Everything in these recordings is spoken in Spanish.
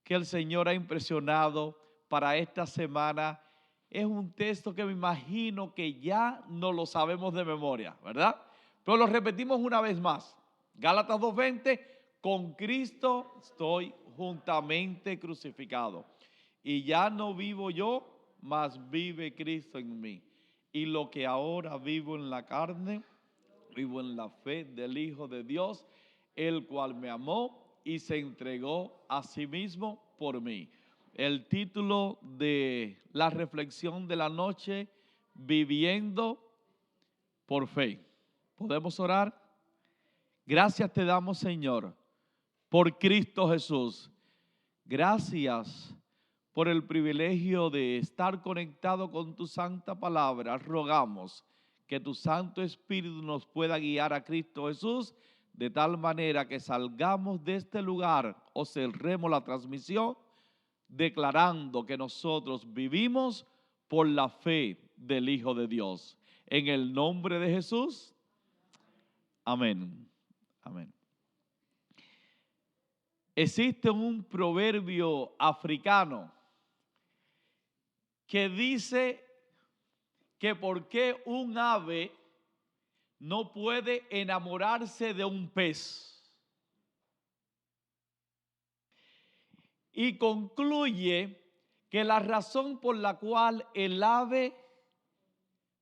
que el Señor ha impresionado para esta semana. Es un texto que me imagino que ya no lo sabemos de memoria, ¿verdad? Pero lo repetimos una vez más. Gálatas 2:20, con Cristo estoy juntamente crucificado. Y ya no vivo yo, mas vive Cristo en mí. Y lo que ahora vivo en la carne, vivo en la fe del Hijo de Dios, el cual me amó y se entregó a sí mismo por mí. El título de la reflexión de la noche: viviendo por fe. ¿Podemos orar? Gracias te damos, Señor, por Cristo Jesús. Gracias por el privilegio de estar conectado con tu santa palabra. Rogamos que tu Santo Espíritu nos pueda guiar a Cristo Jesús, de tal manera que salgamos de este lugar o cerremos la transmisión declarando que nosotros vivimos por la fe del Hijo de Dios. En el nombre de Jesús, amén. Amén. Existe un proverbio africano que dice que por qué un ave no puede enamorarse de un pez. Y concluye que la razón por la cual el ave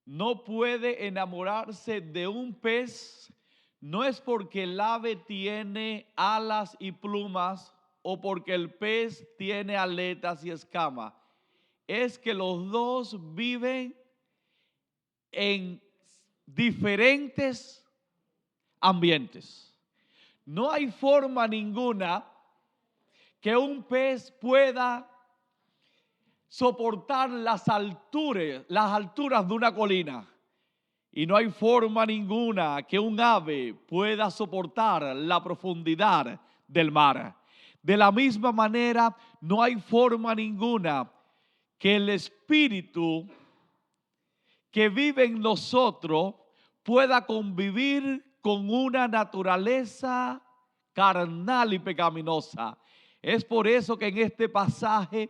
no puede enamorarse de un pez no es porque el ave tiene alas y plumas o porque el pez tiene aletas y escamas. Es que los dos viven en diferentes ambientes. No hay forma ninguna que un pez pueda soportar las alturas de una colina. Y no hay forma ninguna que un ave pueda soportar la profundidad del mar. De la misma manera, no hay forma ninguna que el Espíritu que vive en nosotros pueda convivir con una naturaleza carnal y pecaminosa. Es por eso que en este pasaje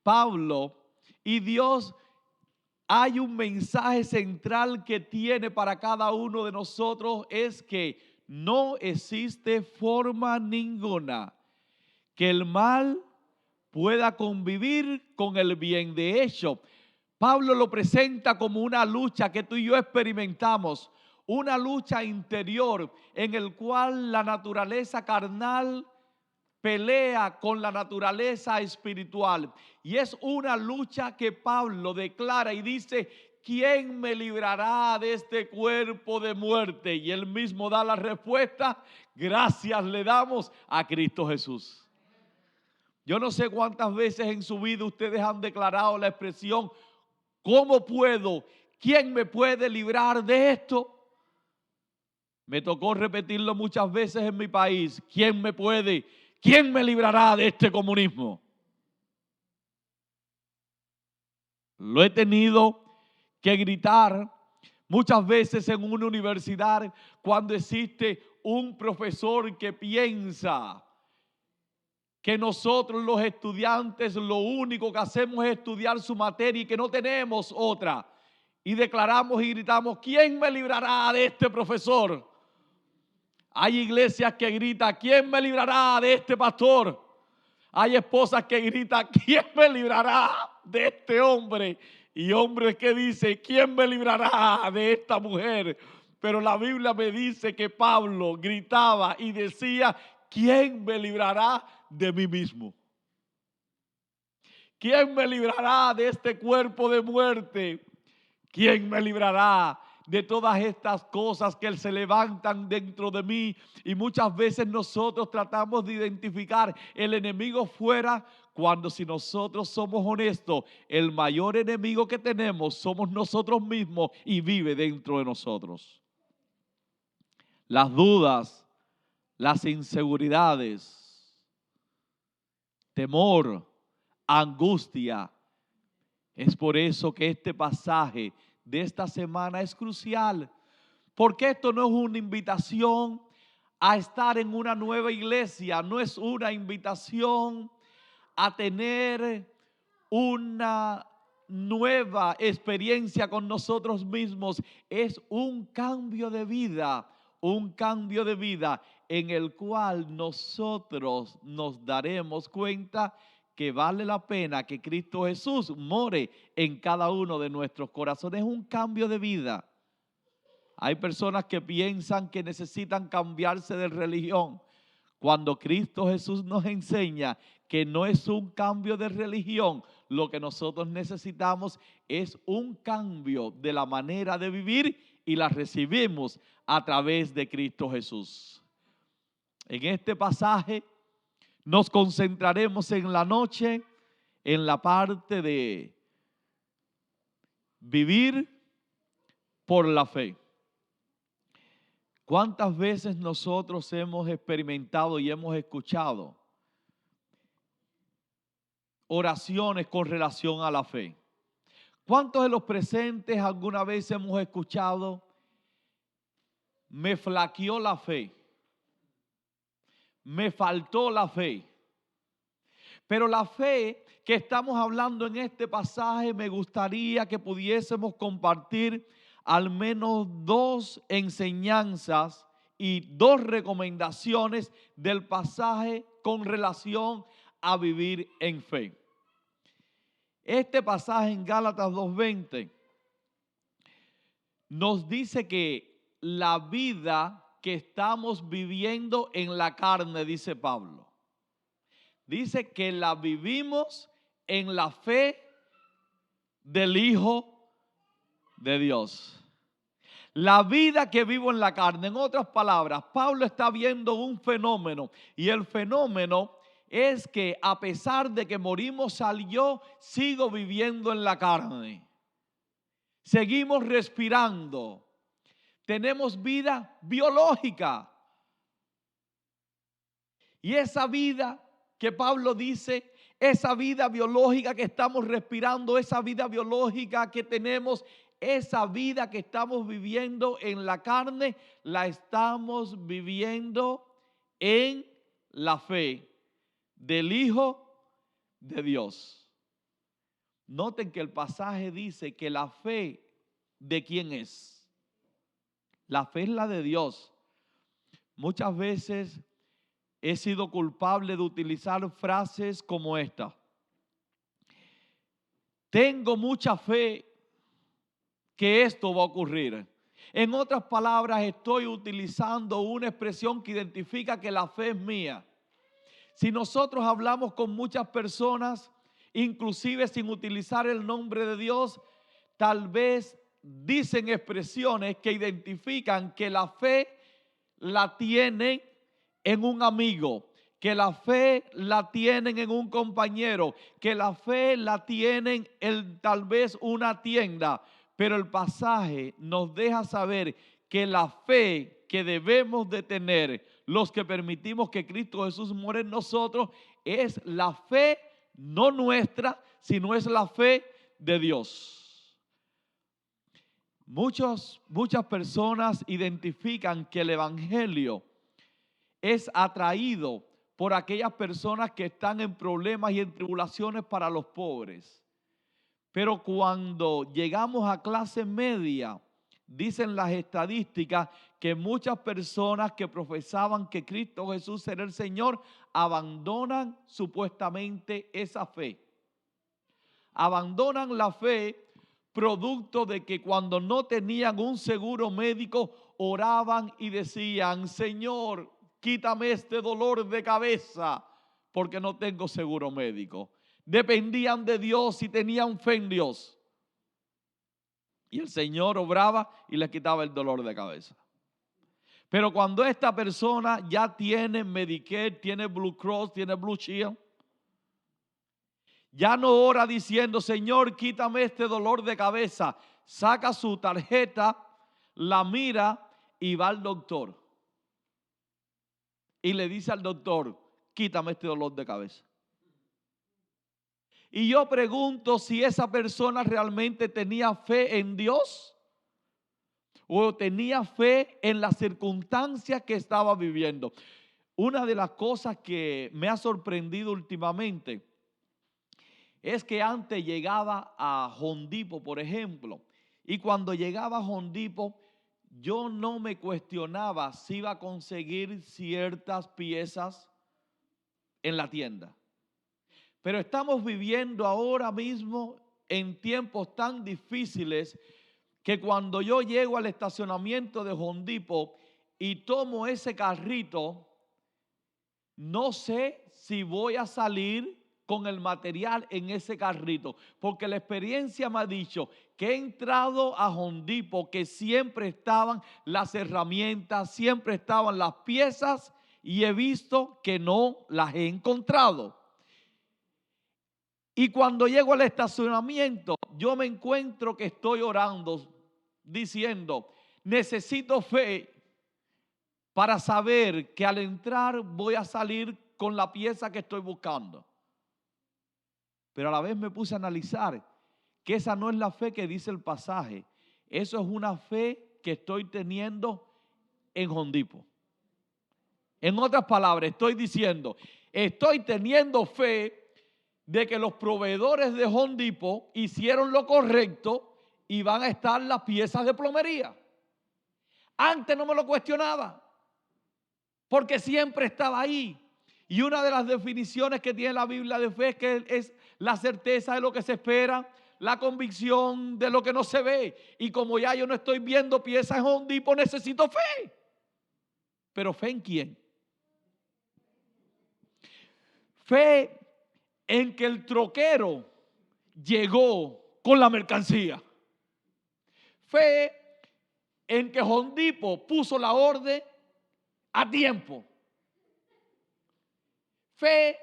Pablo y Dios hay un mensaje central que tiene para cada uno de nosotros: es que no existe forma ninguna que el mal pueda convivir con el bien. De hecho, Pablo lo presenta como una lucha que tú y yo experimentamos, una lucha interior en el cual la naturaleza carnal pelea con la naturaleza espiritual. Y es una lucha que Pablo declara y dice: ¿quién me librará de este cuerpo de muerte? Y él mismo da la respuesta: gracias le damos a Cristo Jesús. Yo no sé cuántas veces en su vida ustedes han declarado la expresión: ¿cómo puedo? ¿Quién me puede librar de esto? Me tocó repetirlo muchas veces en mi país: ¿quién me puede? ¿Quién me librará de este comunismo? Lo he tenido que gritar muchas veces en una universidad cuando existe un profesor que piensa que nosotros los estudiantes lo único que hacemos es estudiar su materia y que no tenemos otra. Y declaramos y gritamos: ¿quién me librará de este profesor? Hay iglesias que gritan: ¿quién me librará de este pastor? Hay esposas que gritan: ¿quién me librará de este hombre? Y hombres que dicen: ¿quién me librará de esta mujer? Pero la Biblia me dice que Pablo gritaba y decía: ¿quién me librará de mí mismo? ¿Quién me librará de este cuerpo de muerte? ¿Quién me librará de todas estas cosas que se levantan dentro de mí? Y muchas veces nosotros tratamos de identificar el enemigo fuera, cuando, si nosotros somos honestos, el mayor enemigo que tenemos somos nosotros mismos y vive dentro de nosotros. Las dudas, las inseguridades, temor, angustia. Es por eso que este pasaje de esta semana es crucial, porque esto no es una invitación a estar en una nueva iglesia, no es una invitación a tener una nueva experiencia con nosotros mismos. Es un cambio de vida en el cual nosotros nos daremos cuenta que vale la pena que Cristo Jesús more en cada uno de nuestros corazones. Es un cambio de vida. Hay personas que piensan que necesitan cambiarse de religión, cuando Cristo Jesús nos enseña que no es un cambio de religión. Lo que nosotros necesitamos es un cambio de la manera de vivir y la recibimos a través de Cristo Jesús. En este pasaje nos concentraremos en la noche, en la parte de vivir por la fe. ¿Cuántas veces nosotros hemos experimentado y hemos escuchado oraciones con relación a la fe? ¿Cuántos de los presentes alguna vez hemos escuchado: me flaqueó la fe, me faltó la fe? Pero la fe que estamos hablando en este pasaje, me gustaría que pudiésemos compartir al menos dos enseñanzas y dos recomendaciones del pasaje con relación a vivir en fe. Este pasaje en Gálatas 2:20 nos dice que la vida que estamos viviendo en la carne, dice Pablo, dice que la vivimos en la fe del Hijo de Dios. La vida que vivo en la carne, en otras palabras, Pablo está viendo un fenómeno, y el fenómeno es que a pesar de que morimos al yo, sigo viviendo en la carne. Seguimos respirando. Tenemos vida biológica. Y esa vida que Pablo dice, esa vida biológica que estamos respirando, esa vida biológica que tenemos, esa vida que estamos viviendo en la carne, la estamos viviendo en la fe del Hijo de Dios. Noten que el pasaje dice que la fe, ¿de quién es? La fe es la de Dios. Muchas veces he sido culpable de utilizar frases como esta: tengo mucha fe que esto va a ocurrir. En otras palabras, estoy utilizando una expresión que identifica que la fe es mía. Si nosotros hablamos con muchas personas, inclusive sin utilizar el nombre de Dios, tal vez dicen expresiones que identifican que la fe la tienen en un amigo, que la fe la tienen en un compañero, que la fe la tienen en tal vez una tienda. Pero el pasaje nos deja saber que la fe que debemos de tener los que permitimos que Cristo Jesús muera en nosotros es la fe no nuestra, sino es la fe de Dios. Muchas personas identifican que el evangelio es atraído por aquellas personas que están en problemas y en tribulaciones para los pobres. Pero cuando llegamos a clase media, dicen las estadísticas que muchas personas que profesaban que Cristo Jesús era el Señor abandonan supuestamente esa fe. Abandonan la fe producto de que cuando no tenían un seguro médico oraban y decían: Señor, quítame este dolor de cabeza porque no tengo seguro médico. Dependían de Dios y tenían fe en Dios. Y el Señor obraba y les quitaba el dolor de cabeza. Pero cuando esta persona ya tiene Medicare, tiene Blue Cross, tiene Blue Shield, ya no ora diciendo: Señor, quítame este dolor de cabeza. Saca su tarjeta, la mira y va al doctor. Y le dice al doctor: quítame este dolor de cabeza. Y yo pregunto si esa persona realmente tenía fe en Dios o tenía fe en las circunstancias que estaba viviendo. Una de las cosas que me ha sorprendido últimamente es que antes llegaba a Hondipo, por ejemplo, y cuando llegaba a Hondipo, yo no me cuestionaba si iba a conseguir ciertas piezas en la tienda. Pero estamos viviendo ahora mismo en tiempos tan difíciles que cuando yo llego al estacionamiento de Hondipo y tomo ese carrito, no sé si voy a salir con el material en ese carrito, porque la experiencia me ha dicho que he entrado a Hondipo, que siempre estaban las herramientas, siempre estaban las piezas, y he visto que no las he encontrado. Y cuando llego al estacionamiento, yo me encuentro que estoy orando, diciendo, necesito fe para saber que al entrar voy a salir con la pieza que estoy buscando. Pero a la vez me puse a analizar que esa no es la fe que dice el pasaje. Eso es una fe que estoy teniendo en Hondipo. En otras palabras, estoy diciendo, estoy teniendo fe de que los proveedores de Hondipo hicieron lo correcto y van a estar las piezas de plomería. Antes no me lo cuestionaba, porque siempre estaba ahí. Y una de las definiciones que tiene la Biblia de fe es que es la certeza de lo que se espera, la convicción de lo que no se ve. Y como ya yo no estoy viendo piezas en Hondipo, necesito fe. ¿Pero fe en quién? Fe en que el troquero llegó con la mercancía. Fe en que Hondipo puso la orden a tiempo. Fe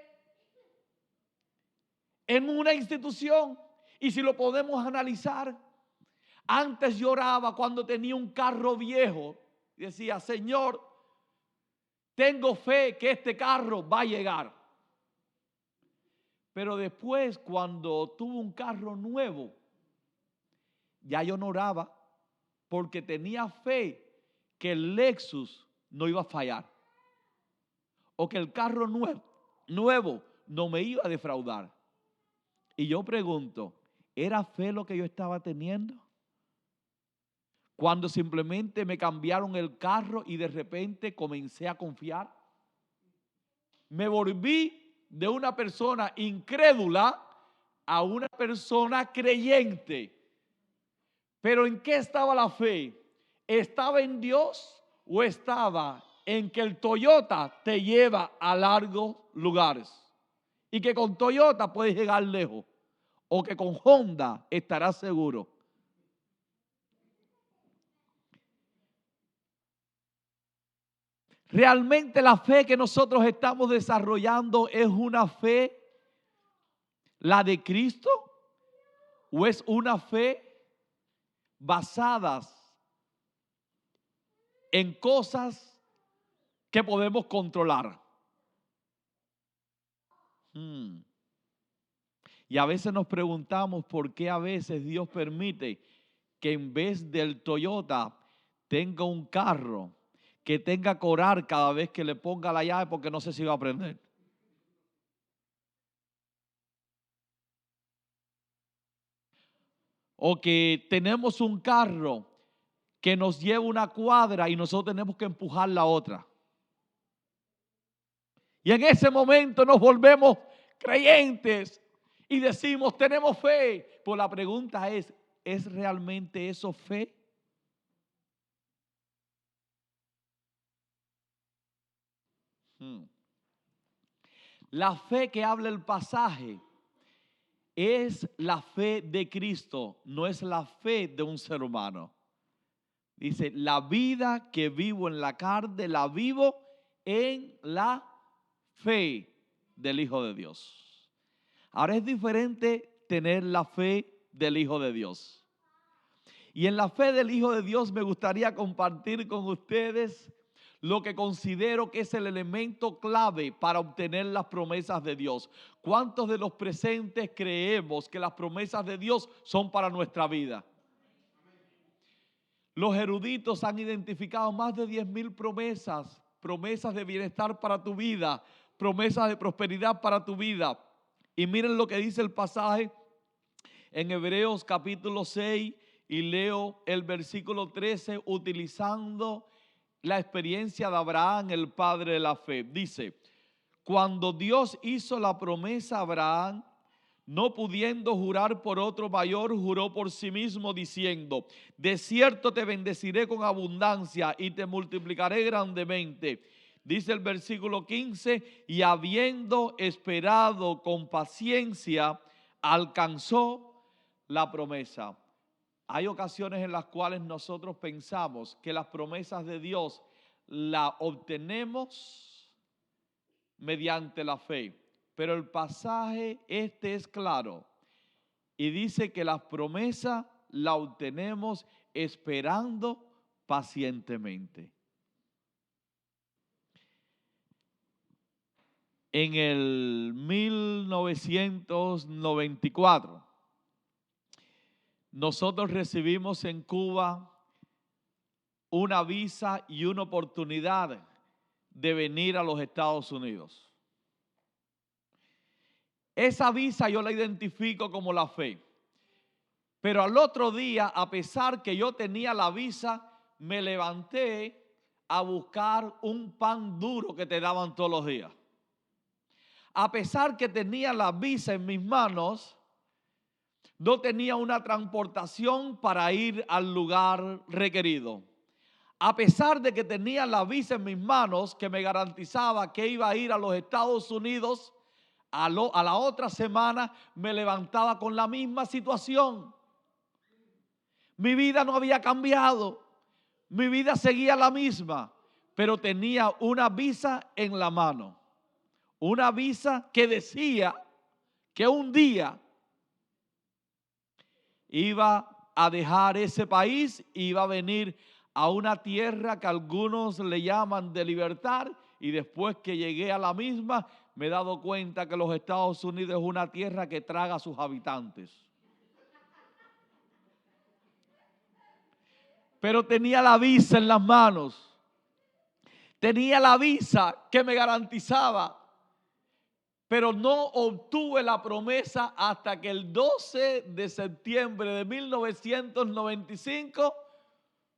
en una institución. Y si lo podemos analizar, antes lloraba cuando tenía un carro viejo y decía, Señor, tengo fe que este carro va a llegar. Pero después, cuando tuve un carro nuevo, ya yo no oraba porque tenía fe que el Lexus no iba a fallar o que el carro nuevo no me iba a defraudar. Y yo pregunto, ¿era fe lo que yo estaba teniendo? Cuando simplemente me cambiaron el carro y de repente comencé a confiar. Me volví de una persona incrédula a una persona creyente. Pero ¿en qué estaba la fe? ¿Estaba en Dios o estaba en que el Toyota te lleva a largos lugares? Y que con Toyota puedes llegar lejos. O que con Honda estarás seguro. ¿Realmente la fe que nosotros estamos desarrollando es una fe, la de Cristo? ¿O es una fe basadas en cosas que podemos controlar? Y a veces nos preguntamos por qué a veces Dios permite que en vez del Toyota tenga un carro que tenga que orar cada vez que le ponga la llave porque no sé si va a prender. O que tenemos un carro que nos lleva una cuadra y nosotros tenemos que empujar la otra. Y en ese momento nos volvemos creyentes y decimos, tenemos fe. Pues la pregunta ¿es realmente eso fe? La fe que habla el pasaje es la fe de Cristo, no es la fe de un ser humano. Dice, la vida que vivo en la carne, la vivo en la fe del Hijo de Dios. Ahora es diferente tener la fe del Hijo de Dios. Y en la fe del Hijo de Dios me gustaría compartir con ustedes lo que considero que es el elemento clave para obtener las promesas de Dios. ¿Cuántos de los presentes creemos que las promesas de Dios son para nuestra vida? Los eruditos han identificado más de 10,000 promesas de bienestar para tu vida, promesas de prosperidad para tu vida. Y miren lo que dice el pasaje en Hebreos capítulo 6 y leo el versículo 13 utilizando la experiencia de Abraham, el padre de la fe. Dice, cuando Dios hizo la promesa a Abraham, no pudiendo jurar por otro mayor, juró por sí mismo diciendo, de cierto te bendeciré con abundancia y te multiplicaré grandemente. Dice el versículo 15, y habiendo esperado con paciencia, alcanzó la promesa. Hay ocasiones en las cuales nosotros pensamos que las promesas de Dios las obtenemos mediante la fe. Pero el pasaje es claro y dice que las promesas las obtenemos esperando pacientemente. En el 1994, nosotros recibimos en Cuba una visa y una oportunidad de venir a los Estados Unidos. Esa visa yo la identifico como la fe. Pero al otro día, a pesar que yo tenía la visa, me levanté a buscar un pan duro que te daban todos los días. A pesar que tenía la visa en mis manos, no tenía una transportación para ir al lugar requerido. A pesar de que tenía la visa en mis manos que me garantizaba que iba a ir a los Estados Unidos, a la otra semana me levantaba con la misma situación. Mi vida no había cambiado, mi vida seguía la misma, pero tenía una visa en la mano. Una visa que decía que un día iba a dejar ese país, iba a venir a una tierra que algunos le llaman de libertad, y después que llegué a la misma, me he dado cuenta que los Estados Unidos es una tierra que traga a sus habitantes. Pero tenía la visa en las manos. Tenía la visa que me garantizaba. Pero no obtuve la promesa hasta que el 12 de septiembre de 1995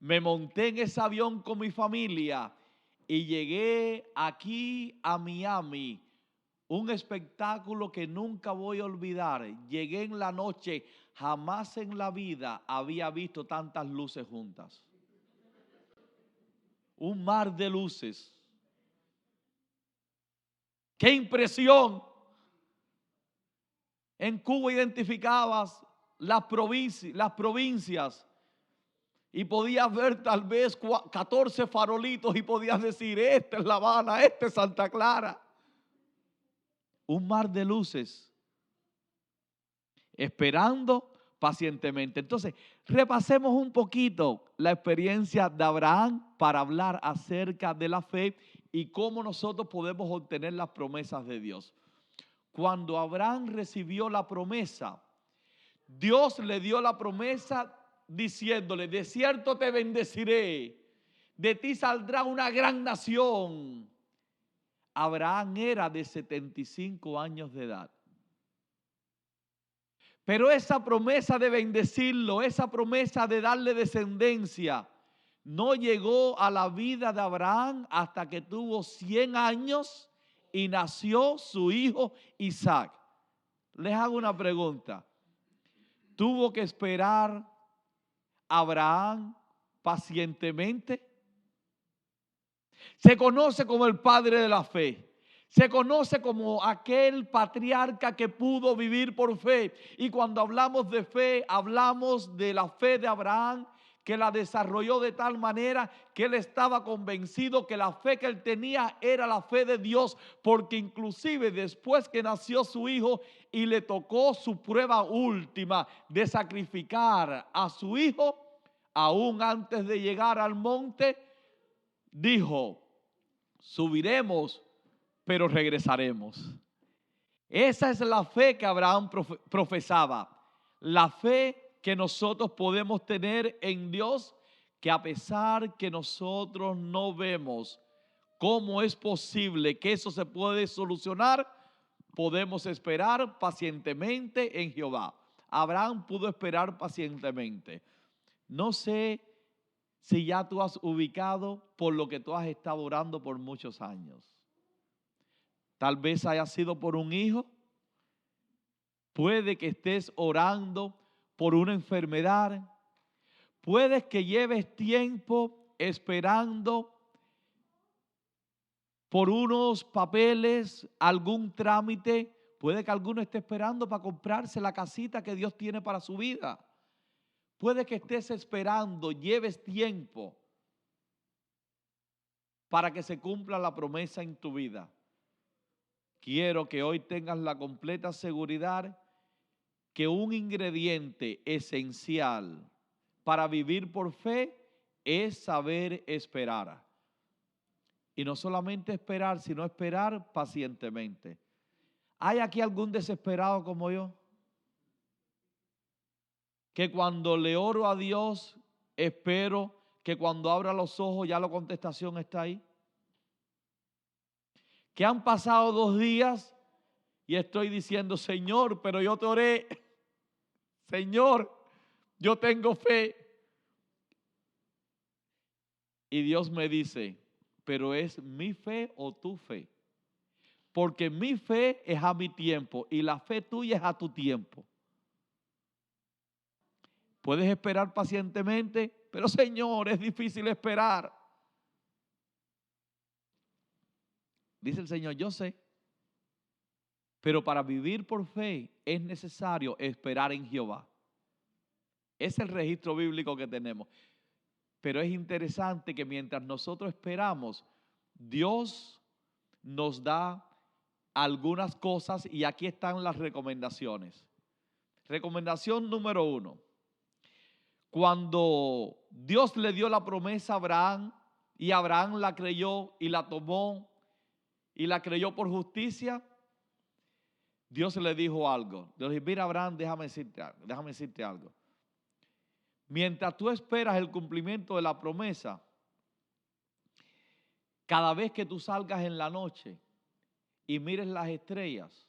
me monté en ese avión con mi familia y llegué aquí a Miami. Un espectáculo que nunca voy a olvidar. Llegué en la noche, jamás en la vida había visto tantas luces juntas. Un mar de luces. ¡Qué impresión! En Cuba identificabas las provincias y podías ver tal vez 14 farolitos y podías decir, esta es La Habana, esta es Santa Clara. Un mar de luces, esperando pacientemente. Entonces, repasemos un poquito la experiencia de Abraham para hablar acerca de la fe y cómo nosotros podemos obtener las promesas de Dios. Cuando Abraham recibió la promesa, Dios le dio la promesa diciéndole, de cierto te bendeciré, de ti saldrá una gran nación. Abraham era de 75 años de edad. Pero esa promesa de bendecirlo, esa promesa de darle descendencia, no llegó a la vida de Abraham hasta que tuvo 100 años y nació su hijo Isaac. Les hago una pregunta. ¿Tuvo que esperar Abraham pacientemente? Se conoce como el padre de la fe. Se conoce como aquel patriarca que pudo vivir por fe. Y cuando hablamos de fe, hablamos de la fe de Abraham, que la desarrolló de tal manera que él estaba convencido que la fe que él tenía era la fe de Dios, porque inclusive después que nació su hijo y le tocó su prueba última de sacrificar a su hijo, aún antes de llegar al monte, dijo, subiremos, pero regresaremos. Esa es la fe que Abraham profesaba, la fe que nosotros podemos tener en Dios, que a pesar que nosotros no vemos cómo es posible que eso se puede solucionar, podemos esperar pacientemente en Jehová. Abraham pudo esperar pacientemente. No sé si ya tú has ubicado por lo que tú has estado orando por muchos años. Tal vez haya sido por un hijo. Puede que estés orando por una enfermedad. Puede que lleves tiempo esperando por unos papeles, algún trámite. Puede que alguno esté esperando para comprarse la casita que Dios tiene para su vida. Puede que estés esperando, lleves tiempo para que se cumpla la promesa en tu vida. Quiero que hoy tengas la completa seguridad que un ingrediente esencial para vivir por fe es saber esperar. Y no solamente esperar, sino esperar pacientemente. ¿Hay aquí algún desesperado como yo? Que cuando le oro a Dios, espero que cuando abra los ojos ya la contestación está ahí. Que han pasado 2 días y estoy diciendo, Señor, pero yo te oré. Señor, yo tengo fe. Y Dios me dice, pero ¿es mi fe o tu fe? Porque mi fe es a mi tiempo y la fe tuya es a tu tiempo. Puedes esperar pacientemente, pero Señor, es difícil esperar. Dice el Señor, yo sé, pero para vivir por fe es necesario esperar en Jehová. Es el registro bíblico que tenemos. Pero es interesante que mientras nosotros esperamos, Dios nos da algunas cosas y aquí están las recomendaciones. Recomendación número 1. Cuando Dios le dio la promesa a Abraham y Abraham la creyó y la tomó y la creyó por justicia, Dios le dijo algo. Dios le dijo, mira Abraham, déjame decirte algo. Mientras tú esperas el cumplimiento de la promesa, cada vez que tú salgas en la noche y mires las estrellas,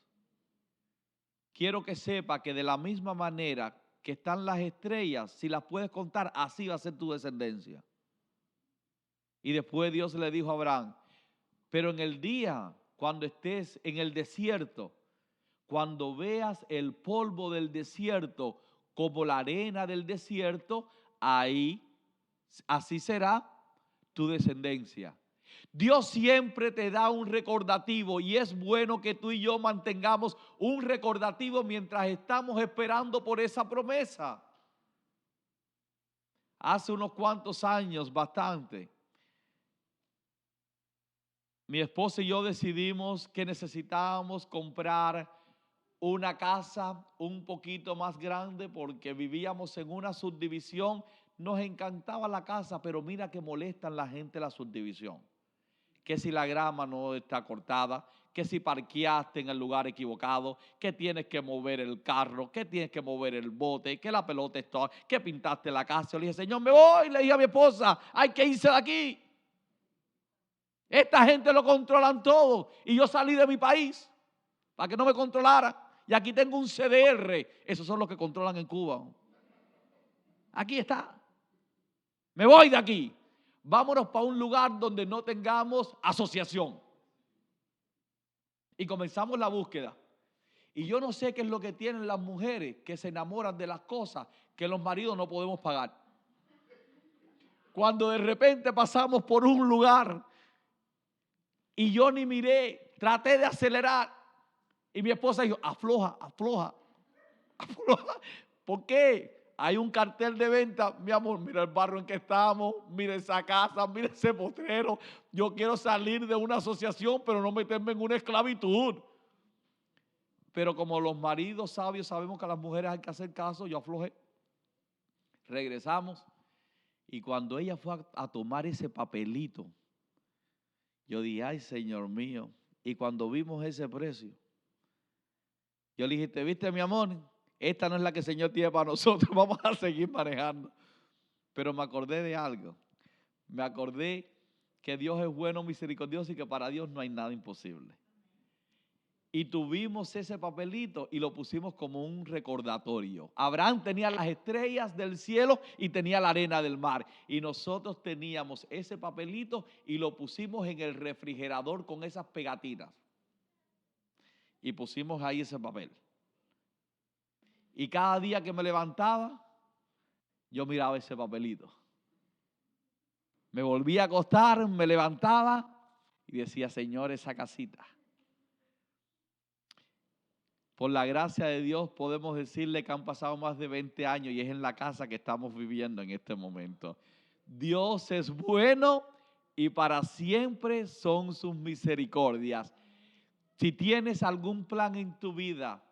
quiero que sepa que de la misma manera que están las estrellas, si las puedes contar, así va a ser tu descendencia. Y después Dios le dijo a Abraham, pero en el día, cuando estés en el desierto, cuando veas el polvo del desierto como la arena del desierto, ahí, así será tu descendencia. Dios siempre te da un recordativo y es bueno que tú y yo mantengamos un recordativo mientras estamos esperando por esa promesa. Hace unos cuantos años, bastante, mi esposa y yo decidimos que necesitábamos comprar una casa un poquito más grande porque vivíamos en una subdivisión. Nos encantaba la casa, pero mira que molestan la gente la subdivisión. Que si la grama no está cortada, que si parqueaste en el lugar equivocado, que tienes que mover el carro, que tienes que mover el bote, que la pelota está, que pintaste la casa. Yo le dije, Señor, me voy. Le dije a mi esposa, hay que irse de aquí. Esta gente lo controlan todo y yo salí de mi país para que no me controlara. Y aquí tengo un CDR, esos son los que controlan en Cuba. Aquí está. Me voy de aquí. Vámonos para un lugar donde no tengamos asociación. Y comenzamos la búsqueda. Y yo no sé qué es lo que tienen las mujeres que se enamoran de las cosas que los maridos no podemos pagar. Cuando de repente pasamos por un lugar y yo ni miré, traté de acelerar y mi esposa dijo, afloja, afloja, afloja. ¿Por qué? Hay un cartel de venta, mi amor, mira el barrio en que estamos, mira esa casa, mira ese potrero. Yo quiero salir de una asociación, pero no meterme en una esclavitud. Pero como los maridos sabios sabemos que a las mujeres hay que hacer caso, yo aflojé. Regresamos y cuando ella fue a tomar ese papelito, yo dije, ay, Señor mío. Y cuando vimos ese precio, yo le dije, ¿te viste, mi amor? Esta no es la que el Señor tiene para nosotros, vamos a seguir manejando. Pero me acordé de algo. Me acordé que Dios es bueno, misericordioso y que para Dios no hay nada imposible. Y tuvimos ese papelito y lo pusimos como un recordatorio. Abraham tenía las estrellas del cielo y tenía la arena del mar. Y nosotros teníamos ese papelito y lo pusimos en el refrigerador con esas pegatinas. Y pusimos ahí ese papel. Y cada día que me levantaba, yo miraba ese papelito. Me volvía a acostar, me levantaba y decía, Señor, esa casita. Por la gracia de Dios podemos decirle que han pasado más de 20 años y es en la casa que estamos viviendo en este momento. Dios es bueno y para siempre son sus misericordias. Si tienes algún plan en tu vida,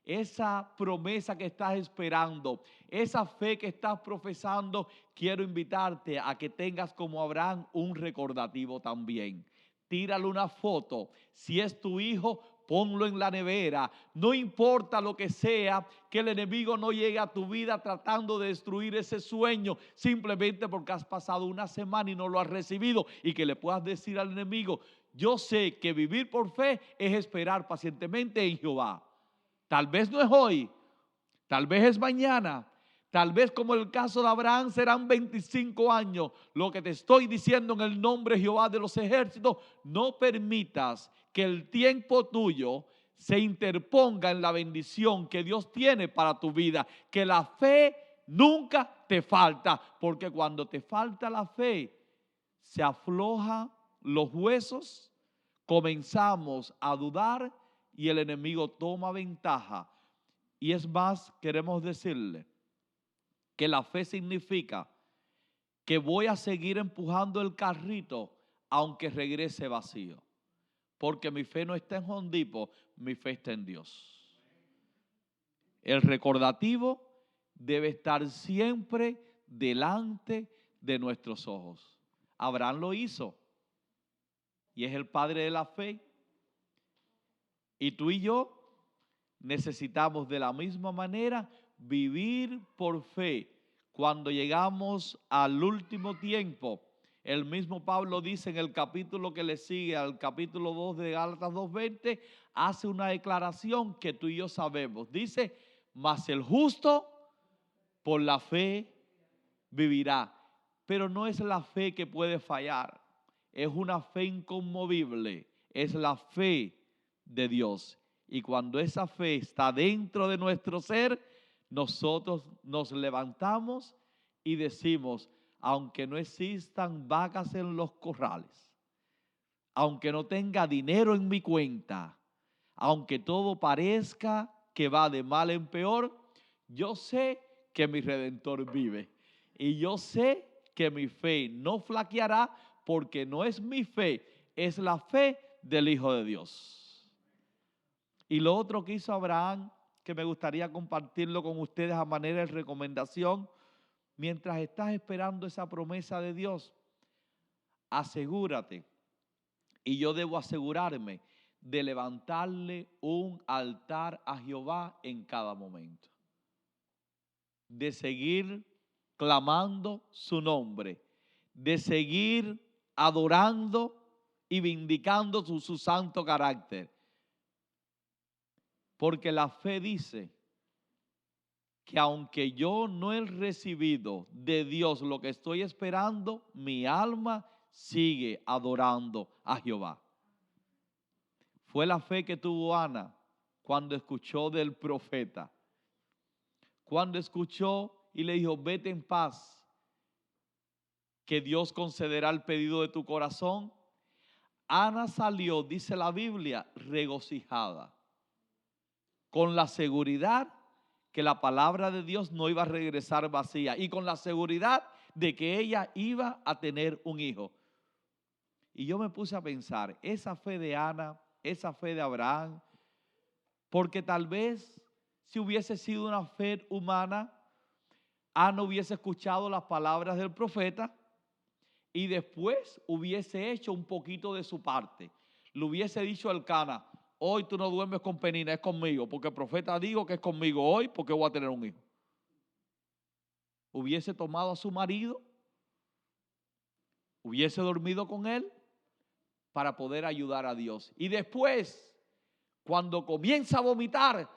esa promesa que estás esperando, esa fe que estás profesando, quiero invitarte a que tengas como Abraham un recordativo también. Tírale una foto. Si es tu hijo, ponlo en la nevera. No importa lo que sea, que el enemigo no llegue a tu vida tratando de destruir ese sueño simplemente porque has pasado una semana y no lo has recibido, y que le puedas decir al enemigo, yo sé que vivir por fe es esperar pacientemente en Jehová. Tal vez no es hoy, tal vez es mañana, tal vez como el caso de Abraham serán 25 años. Lo que te estoy diciendo en el nombre de Jehová de los ejércitos, no permitas que el tiempo tuyo se interponga en la bendición que Dios tiene para tu vida. Que la fe nunca te falta, porque cuando te falta la fe, se afloja los huesos, comenzamos a dudar y el enemigo toma ventaja. Y es más, queremos decirle que la fe significa que voy a seguir empujando el carrito aunque regrese vacío. Porque mi fe no está en Home Depot, mi fe está en Dios. El recordativo debe estar siempre delante de nuestros ojos. Abraham lo hizo y es el padre de la fe. Y tú y yo necesitamos de la misma manera vivir por fe. Cuando llegamos al último tiempo, el mismo Pablo dice en el capítulo que le sigue, al capítulo 2 de Gálatas 2:20, hace una declaración que tú y yo sabemos. Dice, mas el justo por la fe vivirá. Pero no es la fe que puede fallar, es una fe inconmovible, es la fe de Dios. Y cuando esa fe está dentro de nuestro ser, nosotros nos levantamos y decimos, aunque no existan vacas en los corrales, aunque no tenga dinero en mi cuenta, aunque todo parezca que va de mal en peor, yo sé que mi Redentor vive. Y yo sé que mi fe no flaqueará, porque no es mi fe, es la fe del Hijo de Dios. Y lo otro que hizo Abraham, que me gustaría compartirlo con ustedes a manera de recomendación, mientras estás esperando esa promesa de Dios, asegúrate, y yo debo asegurarme, de levantarle un altar a Jehová en cada momento. De seguir clamando su nombre, de seguir adorando y vindicando su santo carácter. Porque la fe dice que aunque yo no he recibido de Dios lo que estoy esperando, mi alma sigue adorando a Jehová. Fue la fe que tuvo Ana cuando escuchó del profeta. Cuando escuchó y le dijo, vete en paz, que Dios concederá el pedido de tu corazón. Ana salió, dice la Biblia, regocijada, con la seguridad que la palabra de Dios no iba a regresar vacía y con la seguridad de que ella iba a tener un hijo. Y yo me puse a pensar, esa fe de Ana, esa fe de Abraham, porque tal vez si hubiese sido una fe humana, Ana hubiese escuchado las palabras del profeta y después hubiese hecho un poquito de su parte. Le hubiese dicho al Cana, hoy tú no duermes con Penina, es conmigo, porque el profeta dijo que es conmigo hoy porque voy a tener un hijo. Hubiese tomado a su marido, hubiese dormido con él para poder ayudar a Dios. Y después Cuando comienza a vomitar,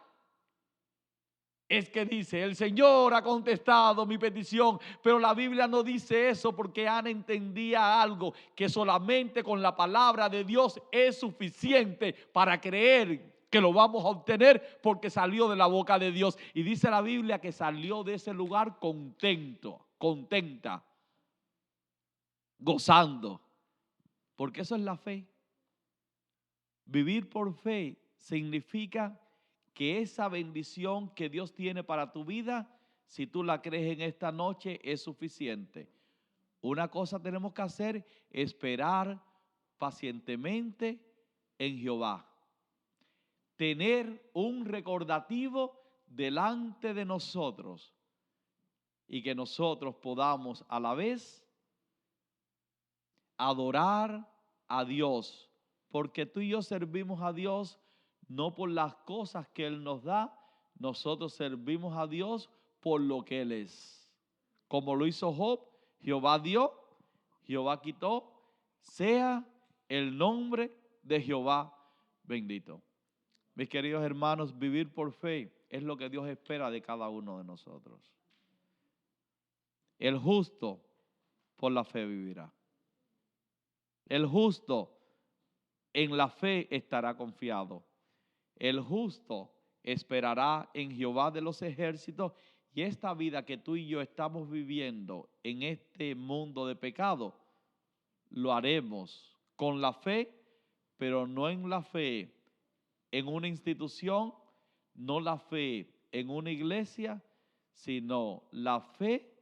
es que dice, el Señor ha contestado mi petición, pero la Biblia no dice eso porque Ana entendía algo, que solamente con la palabra de Dios es suficiente para creer que lo vamos a obtener porque salió de la boca de Dios. Y dice la Biblia que salió de ese lugar contenta, gozando, porque eso es la fe. Vivir por fe significa que esa bendición que Dios tiene para tu vida, si tú la crees en esta noche, es suficiente. Una cosa tenemos que hacer, esperar pacientemente en Jehová. Tener un recordativo delante de nosotros y que nosotros podamos a la vez adorar a Dios, porque tú y yo servimos a Dios no por las cosas que Él nos da, nosotros servimos a Dios por lo que Él es. Como lo hizo Job, Jehová dio, Jehová quitó, sea el nombre de Jehová bendito. Mis queridos hermanos, vivir por fe es lo que Dios espera de cada uno de nosotros. El justo por la fe vivirá. El justo en la fe estará confiado. El justo esperará en Jehová de los ejércitos, y esta vida que tú y yo estamos viviendo en este mundo de pecado, lo haremos con la fe, pero no en la fe en una institución, no la fe en una iglesia, sino la fe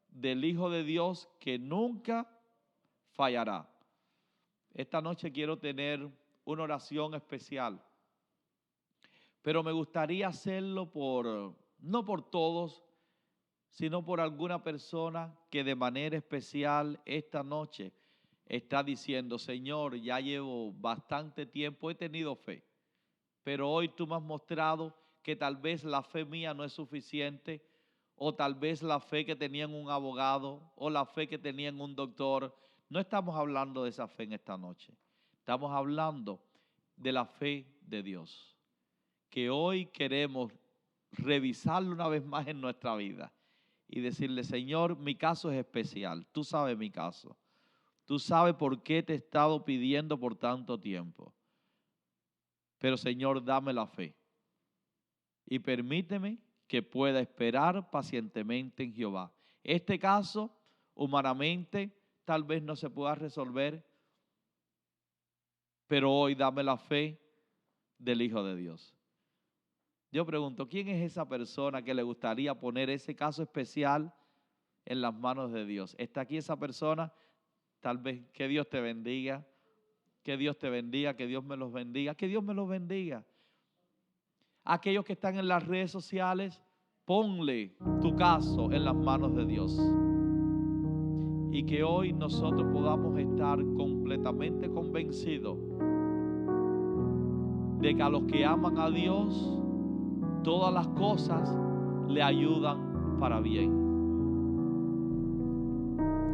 del Hijo de Dios que nunca fallará. Esta noche quiero tener una oración especial, pero me gustaría hacerlo no por todos, sino por alguna persona que de manera especial esta noche está diciendo, Señor, ya llevo bastante tiempo, he tenido fe, pero hoy tú me has mostrado que tal vez la fe mía no es suficiente, o tal vez la fe que tenía en un abogado, o la fe que tenía en un doctor. No estamos hablando de esa fe en esta noche, estamos hablando de la fe de Dios, que hoy queremos revisarlo una vez más en nuestra vida y decirle, Señor, mi caso es especial, tú sabes mi caso, tú sabes por qué te he estado pidiendo por tanto tiempo, pero Señor, dame la fe y permíteme que pueda esperar pacientemente en Jehová. Este caso, humanamente, tal vez no se pueda resolver, pero hoy dame la fe del Hijo de Dios. Yo pregunto, ¿quién es esa persona que le gustaría poner ese caso especial en las manos de Dios? ¿Está aquí esa persona? Tal vez que Dios te bendiga, que Dios te bendiga, que Dios me los bendiga, que Dios me los bendiga. Aquellos que están en las redes sociales, ponle tu caso en las manos de Dios. Y que hoy nosotros podamos estar completamente convencidos de que a los que aman a Dios, todas las cosas le ayudan para bien.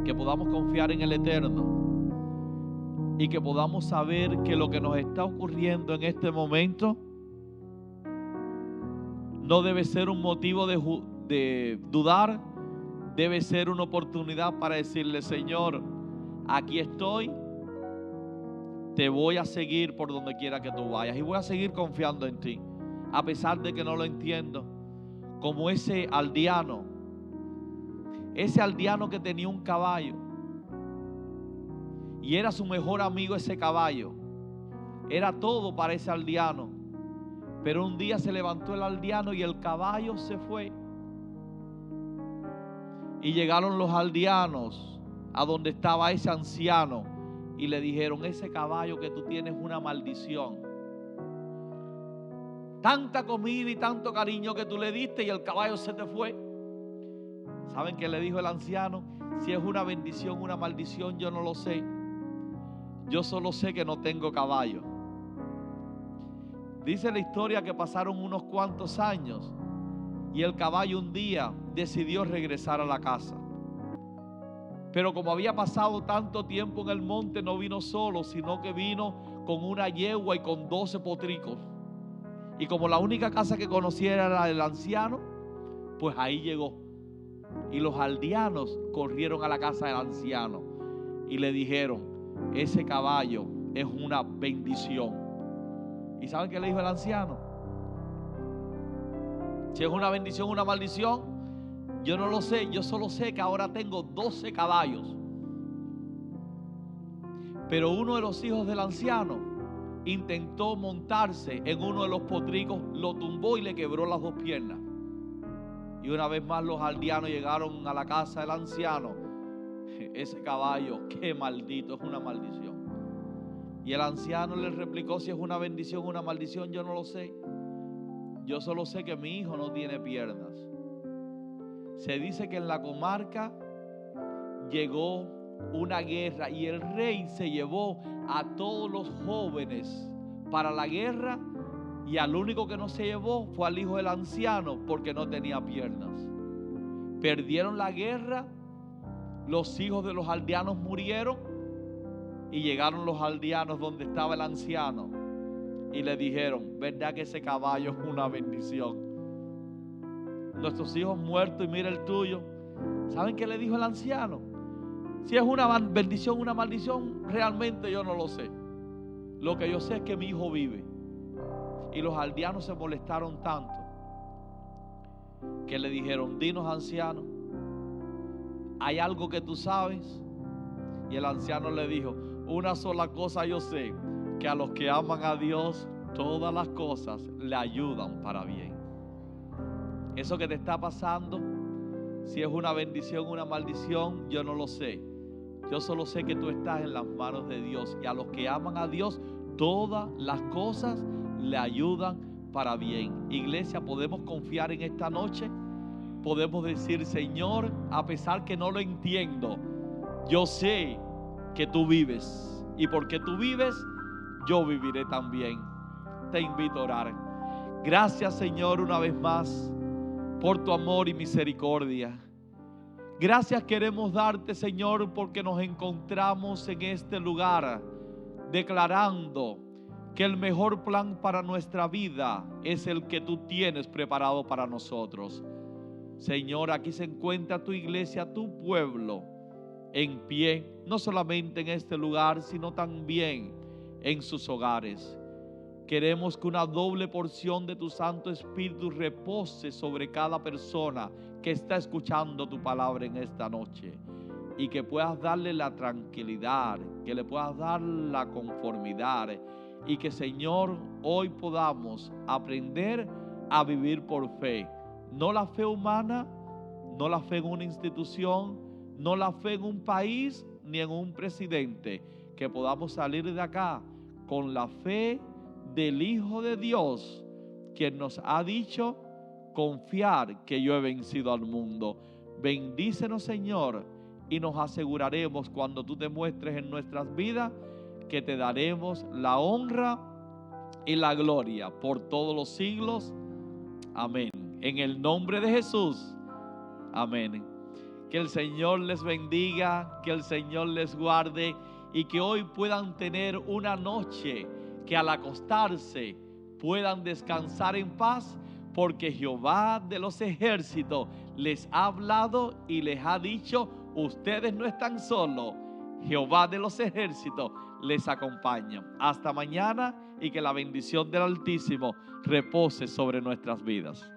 Que podamos confiar en el Eterno y que podamos saber que lo que nos está ocurriendo en este momento no debe ser un motivo de dudar, debe ser una oportunidad para decirle, Señor, aquí estoy, te voy a seguir por donde quiera que tú vayas y voy a seguir confiando en ti, a pesar de que no lo entiendo, como ese aldeano que tenía un caballo y era su mejor amigo ese caballo, era todo para ese aldeano, pero un día se levantó el aldeano y el caballo se fue, y llegaron los aldeanos a donde estaba ese anciano y le dijeron, ese caballo que tú tienes es una maldición. Tanta comida y tanto cariño que tú le diste y el caballo se te fue. ¿Saben qué le dijo el anciano? Si es una bendición, una maldición, yo no lo sé. Yo solo sé que no tengo caballo. Dice la historia que pasaron unos cuantos años y el caballo un día decidió regresar a la casa. Pero como había pasado tanto tiempo en el monte, no vino solo, sino que vino con una yegua y con 12 potricos. Y como la única casa que conociera era la del anciano, pues ahí llegó. Y los aldeanos corrieron a la casa del anciano y le dijeron: ese caballo es una bendición. ¿Y saben qué le dijo el anciano? Si es una bendición o una maldición, yo no lo sé. Yo solo sé que ahora tengo 12 caballos. Pero uno de los hijos del anciano intentó montarse en uno de los potricos, lo tumbó y le quebró las 2 piernas. Y una vez más los aldeanos llegaron a la casa del anciano. Ese caballo, qué maldito, es una maldición. Y el anciano le replicó: si es una bendición o una maldición, yo no lo sé. Yo solo sé que mi hijo no tiene piernas. Se dice que en la comarca llegó una guerra y el rey se llevó a todos los jóvenes para la guerra, y al único que no se llevó fue al hijo del anciano, porque no tenía piernas. Perdieron la guerra, los hijos de los aldeanos murieron, y llegaron los aldeanos donde estaba el anciano y le dijeron: ¿verdad que ese caballo es una bendición? Nuestros hijos muertos y mira el tuyo. ¿Saben qué le dijo el anciano? Si es una bendición o una maldición, realmente yo no lo sé. Lo que yo sé es que mi hijo vive. Y los aldeanos se molestaron tanto que le dijeron: dinos, anciano, ¿hay algo que tú sabes? Y el anciano le dijo: una sola cosa yo sé, que a los que aman a Dios todas las cosas le ayudan para bien. Eso que te está pasando, si es una bendición o una maldición, yo no lo sé. Yo solo sé que tú estás en las manos de Dios, y a los que aman a Dios todas las cosas le ayudan para bien. Iglesia, podemos confiar en esta noche. Podemos decir: Señor, a pesar que no lo entiendo, yo sé que tú vives, y porque tú vives, yo viviré también. Te invito a orar. Gracias, Señor, una vez más por tu amor y misericordia. Gracias queremos darte, Señor, porque nos encontramos en este lugar declarando que el mejor plan para nuestra vida es el que tú tienes preparado para nosotros. Señor, aquí se encuentra tu iglesia, tu pueblo, en pie, no solamente en este lugar, sino también en sus hogares. Queremos que una doble porción de tu Santo Espíritu repose sobre cada persona que está escuchando tu palabra en esta noche, y que puedas darle la tranquilidad, que le puedas dar la conformidad, y que, Señor, hoy podamos aprender a vivir por fe. No la fe humana, no la fe en una institución, no la fe en un país ni en un presidente. Que podamos salir de acá con la fe del Hijo de Dios, quien nos ha dicho: confiar que yo he vencido al mundo. Bendícenos, Señor, y nos aseguraremos, cuando tú te muestres en nuestras vidas, que te daremos la honra y la gloria por todos los siglos. Amén. En el nombre de Jesús. Amén. Que el Señor les bendiga, que el Señor les guarde, y que hoy puedan tener una noche que al acostarse puedan descansar en paz, porque Jehová de los ejércitos les ha hablado y les ha dicho: ustedes no están solos, Jehová de los ejércitos les acompaña. Hasta mañana, y que la bendición del Altísimo repose sobre nuestras vidas.